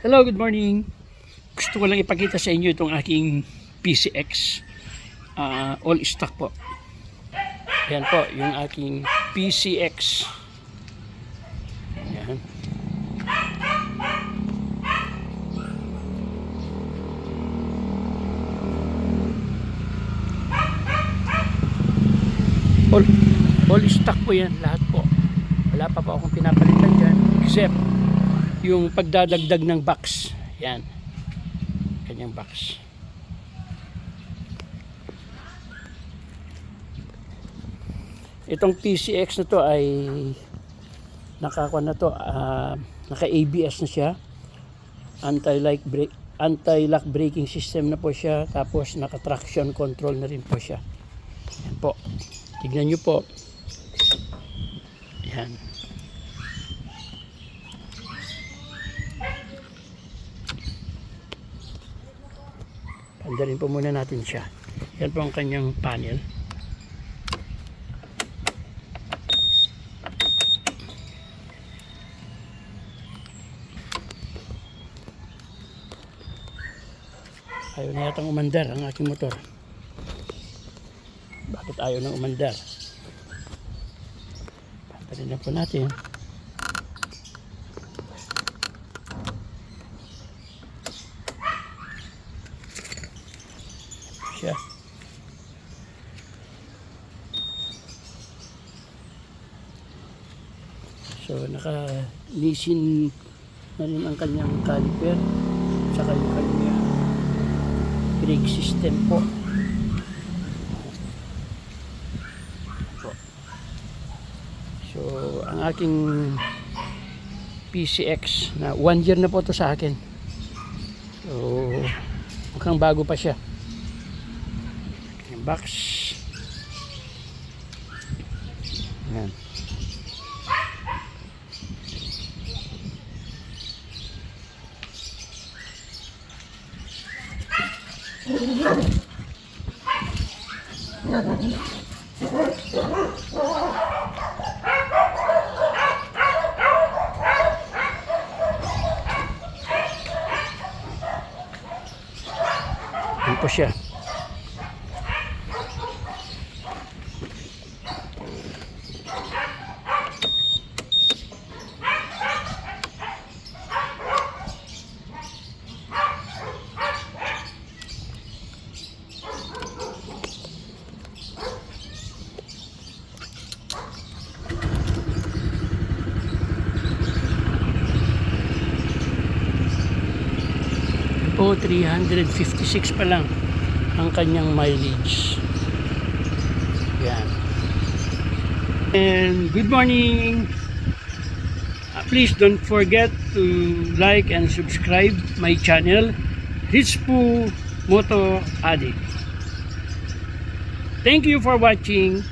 Hello, good morning. Gusto ko lang ipakita sa inyo itong aking PCX. All stock po. Yan po, yung aking PCX. Yan. All stock po yan, lahat po. Wala pa po akong pinapalitan dyan, except yung pagdadagdag ng box. Yan, kanyang box. Itong PCX na to ay naka ABS na siya, anti-lock braking system na po siya, tapos naka traction control na rin po siya. Yan po, tignan nyo po. Yan. Pandalin po muna natin siya. Yan po ang kanyang panel. Ayaw na yatang umandar ang aking motor. Bakit ayaw nang umandar? Pandalin na po natin. Siya. So naka-nisin na rin ang kanyang caliper, saka yung kanyang brake system po. So ang aking PCX na 1 year na po to sa akin. So mukhang bago pa siya. Box. Yan. Yan po siya. Po 356 pa lang ang kanyang mileage. Yan. And good morning. Please don't forget to like and subscribe my channel, Rizpo Moto Addict. Thank you for watching.